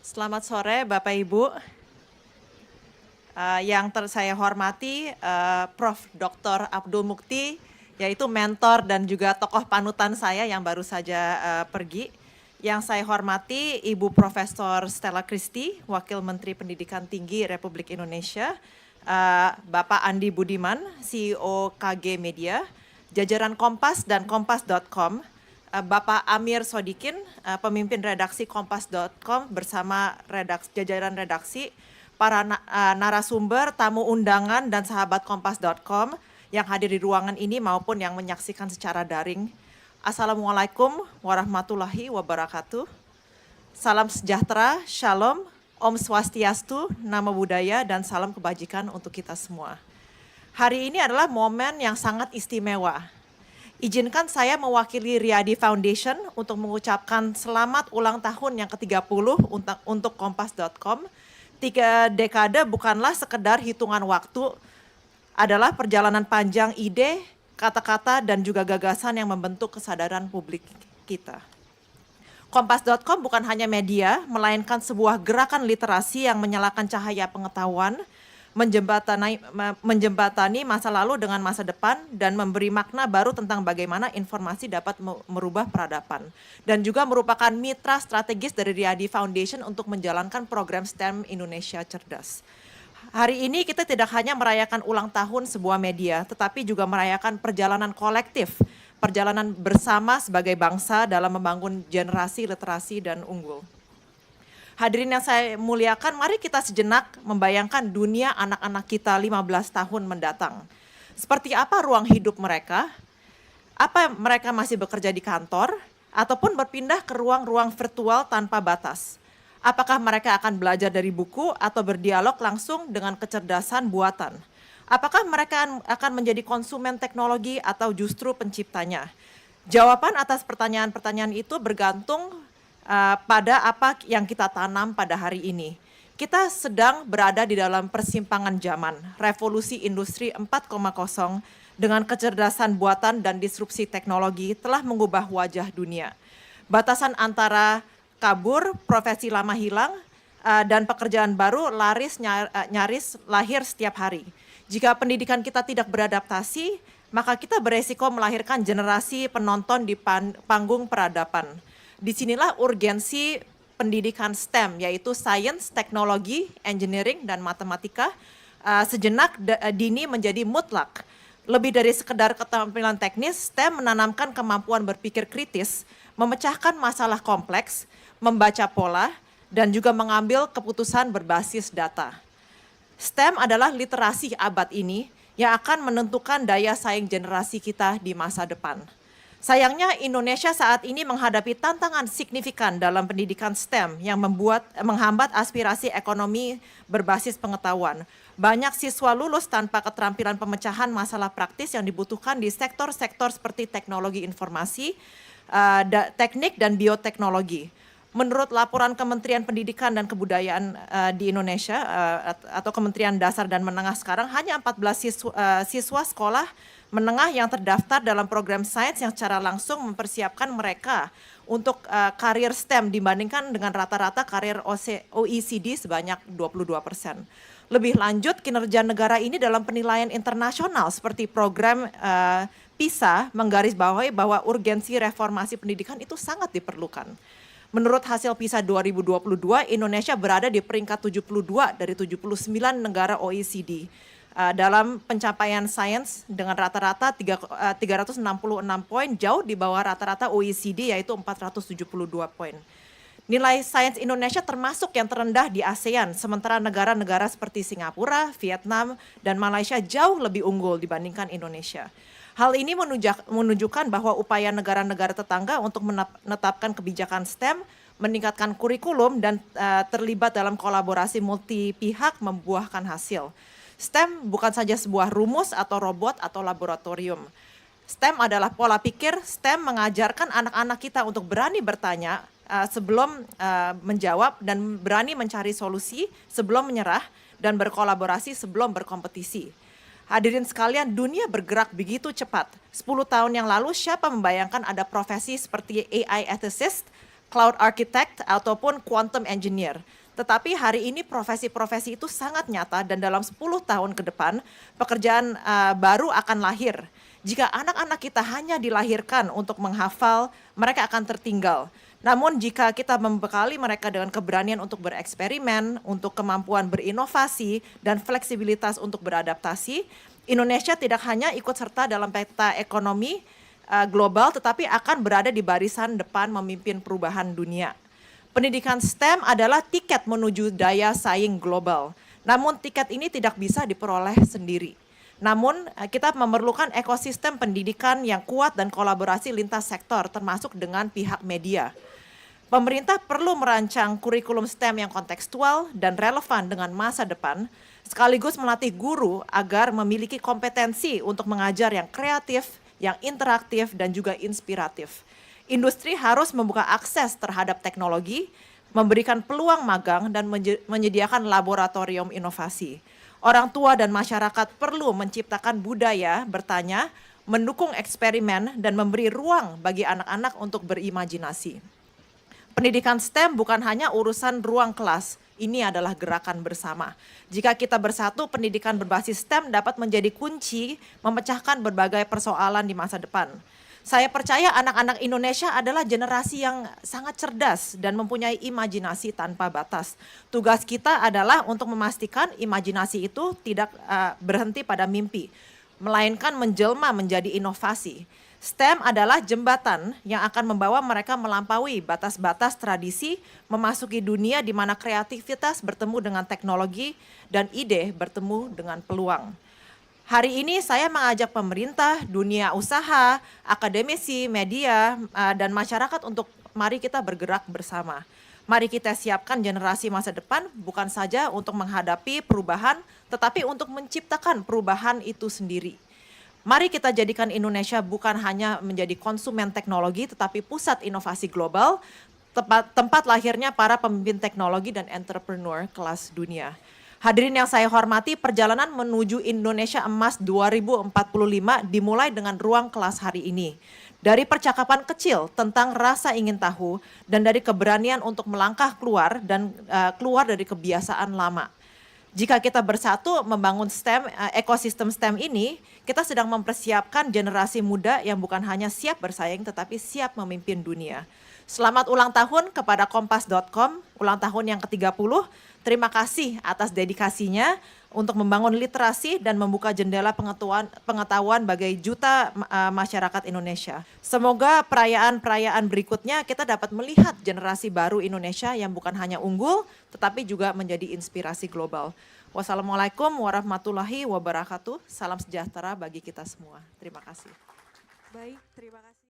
Selamat sore Bapak Ibu. Saya hormati Prof. Dr. Abdul Mukti, yaitu mentor dan juga tokoh panutan saya yang baru saja pergi. Yang saya hormati Ibu Profesor Stella Christy, Wakil Menteri Pendidikan Tinggi Republik Indonesia, Bapak Andi Budiman, CEO KG Media, jajaran Kompas dan Kompas.com, Bapak Amir Sodikin, pemimpin redaksi Kompas.com bersama jajaran redaksi, para narasumber, tamu undangan, dan sahabat Kompas.com yang hadir di ruangan ini maupun yang menyaksikan secara daring. Assalamualaikum warahmatullahi wabarakatuh. Salam sejahtera, shalom, Om Swastiastu, Namo Buddhaya, dan salam kebajikan untuk kita semua. Hari ini adalah momen yang sangat istimewa. Izinkan saya mewakili Riyadi Foundation untuk mengucapkan selamat ulang tahun yang ke-30 untuk Kompas.com. 3 dekade bukanlah sekedar hitungan waktu, adalah perjalanan panjang ide, kata-kata, dan juga gagasan yang membentuk kesadaran publik kita. Kompas.com bukan hanya media, melainkan sebuah gerakan literasi yang menyalakan cahaya pengetahuan, menjembatani masa lalu dengan masa depan, dan memberi makna baru tentang bagaimana informasi dapat merubah peradaban. Dan juga merupakan mitra strategis dari Riyadi Foundation untuk menjalankan program STEM Indonesia Cerdas. Hari ini kita tidak hanya merayakan ulang tahun sebuah media, tetapi juga merayakan perjalanan kolektif, perjalanan bersama sebagai bangsa dalam membangun generasi literasi dan unggul. Hadirin yang saya muliakan, mari kita sejenak membayangkan dunia anak-anak kita 15 tahun mendatang. Seperti apa ruang hidup mereka? Apa mereka masih bekerja di kantor? Ataupun berpindah ke ruang-ruang virtual tanpa batas? Apakah mereka akan belajar dari buku atau berdialog langsung dengan kecerdasan buatan? Apakah mereka akan menjadi konsumen teknologi atau justru penciptanya? Jawaban atas pertanyaan-pertanyaan itu bergantung pada apa yang kita tanam pada hari ini. Kita sedang berada di dalam persimpangan zaman, revolusi industri 4.0 dengan kecerdasan buatan dan disrupsi teknologi telah mengubah wajah dunia. Batasan antara kabur, profesi lama hilang, dan pekerjaan baru nyaris lahir setiap hari. Jika pendidikan kita tidak beradaptasi, maka kita beresiko melahirkan generasi penonton di panggung peradaban. Disinilah urgensi pendidikan STEM, yaitu Science, Teknologi, Engineering, dan Matematika, sejenak dini menjadi mutlak. Lebih dari sekedar keterampilan teknis, STEM menanamkan kemampuan berpikir kritis, memecahkan masalah kompleks, membaca pola, dan juga mengambil keputusan berbasis data. STEM adalah literasi abad ini yang akan menentukan daya saing generasi kita di masa depan. Sayangnya Indonesia saat ini menghadapi tantangan signifikan dalam pendidikan STEM yang menghambat aspirasi ekonomi berbasis pengetahuan. Banyak siswa lulus tanpa keterampilan pemecahan masalah praktis yang dibutuhkan di sektor-sektor seperti teknologi informasi, teknik, dan bioteknologi. Menurut laporan Kementerian Pendidikan dan Kebudayaan di Indonesia atau Kementerian Dasar dan Menengah sekarang, hanya 14 siswa sekolah menengah yang terdaftar dalam program sains yang secara langsung mempersiapkan mereka untuk karir STEM dibandingkan dengan rata-rata karir OECD sebanyak 22%. Lebih lanjut, kinerja negara ini dalam penilaian internasional seperti program PISA menggarisbawahi bahwa urgensi reformasi pendidikan itu sangat diperlukan. Menurut hasil PISA 2022, Indonesia berada di peringkat 72 dari 79 negara OECD dalam pencapaian sains dengan rata-rata 366 poin, jauh di bawah rata-rata OECD yaitu 472 poin. Nilai sains Indonesia termasuk yang terendah di ASEAN, sementara negara-negara seperti Singapura, Vietnam, dan Malaysia jauh lebih unggul dibandingkan Indonesia. Hal ini menunjukkan bahwa upaya negara-negara tetangga untuk menetapkan kebijakan STEM, meningkatkan kurikulum, dan terlibat dalam kolaborasi multi pihak membuahkan hasil. STEM bukan saja sebuah rumus atau robot atau laboratorium. STEM adalah pola pikir. STEM mengajarkan anak-anak kita untuk berani bertanya sebelum menjawab, dan berani mencari solusi sebelum menyerah, dan berkolaborasi sebelum berkompetisi. Hadirin sekalian, dunia bergerak begitu cepat. 10 tahun yang lalu siapa membayangkan ada profesi seperti AI ethicist, cloud architect, ataupun quantum engineer. Tetapi hari ini profesi-profesi itu sangat nyata dan dalam 10 tahun ke depan pekerjaan baru akan lahir. Jika anak-anak kita hanya dilahirkan untuk menghafal, mereka akan tertinggal. Namun jika kita membekali mereka dengan keberanian untuk bereksperimen, untuk kemampuan berinovasi, dan fleksibilitas untuk beradaptasi, Indonesia tidak hanya ikut serta dalam peta ekonomi global, tetapi akan berada di barisan depan memimpin perubahan dunia. Pendidikan STEM adalah tiket menuju daya saing global. Namun tiket ini tidak bisa diperoleh sendiri. Namun kita memerlukan ekosistem pendidikan yang kuat dan kolaborasi lintas sektor termasuk dengan pihak media. Pemerintah perlu merancang kurikulum STEM yang kontekstual dan relevan dengan masa depan, sekaligus melatih guru agar memiliki kompetensi untuk mengajar yang kreatif, yang interaktif, dan juga inspiratif. Industri harus membuka akses terhadap teknologi, memberikan peluang magang, dan menyediakan laboratorium inovasi. Orang tua dan masyarakat perlu menciptakan budaya bertanya, mendukung eksperimen, dan memberi ruang bagi anak-anak untuk berimajinasi. Pendidikan STEM bukan hanya urusan ruang kelas, ini adalah gerakan bersama. Jika kita bersatu, pendidikan berbasis STEM dapat menjadi kunci memecahkan berbagai persoalan di masa depan. Saya percaya anak-anak Indonesia adalah generasi yang sangat cerdas dan mempunyai imajinasi tanpa batas. Tugas kita adalah untuk memastikan imajinasi itu tidak berhenti pada mimpi, melainkan menjelma menjadi inovasi. STEM adalah jembatan yang akan membawa mereka melampaui batas-batas tradisi, memasuki dunia di mana kreativitas bertemu dengan teknologi dan ide bertemu dengan peluang. Hari ini saya mengajak pemerintah, dunia usaha, akademisi, media, dan masyarakat untuk mari kita bergerak bersama. Mari kita siapkan generasi masa depan bukan saja untuk menghadapi perubahan, tetapi untuk menciptakan perubahan itu sendiri. Mari kita jadikan Indonesia bukan hanya menjadi konsumen teknologi, tetapi pusat inovasi global, tempat lahirnya para pemimpin teknologi dan entrepreneur kelas dunia. Hadirin yang saya hormati, perjalanan menuju Indonesia Emas 2045 dimulai dengan ruang kelas hari ini. Dari percakapan kecil tentang rasa ingin tahu dan dari keberanian untuk melangkah keluar dan keluar dari kebiasaan lama. Jika kita bersatu membangun STEM, ekosistem STEM ini, kita sedang mempersiapkan generasi muda yang bukan hanya siap bersaing tetapi siap memimpin dunia. Selamat ulang tahun kepada Kompas.com, ulang tahun yang ke-30. Terima kasih atas dedikasinya untuk membangun literasi dan membuka jendela pengetahuan bagi juta masyarakat Indonesia. Semoga perayaan-perayaan berikutnya kita dapat melihat generasi baru Indonesia yang bukan hanya unggul, tetapi juga menjadi inspirasi global. Wassalamualaikum warahmatullahi wabarakatuh. Salam sejahtera bagi kita semua. Terima kasih. Baik, terima kasih.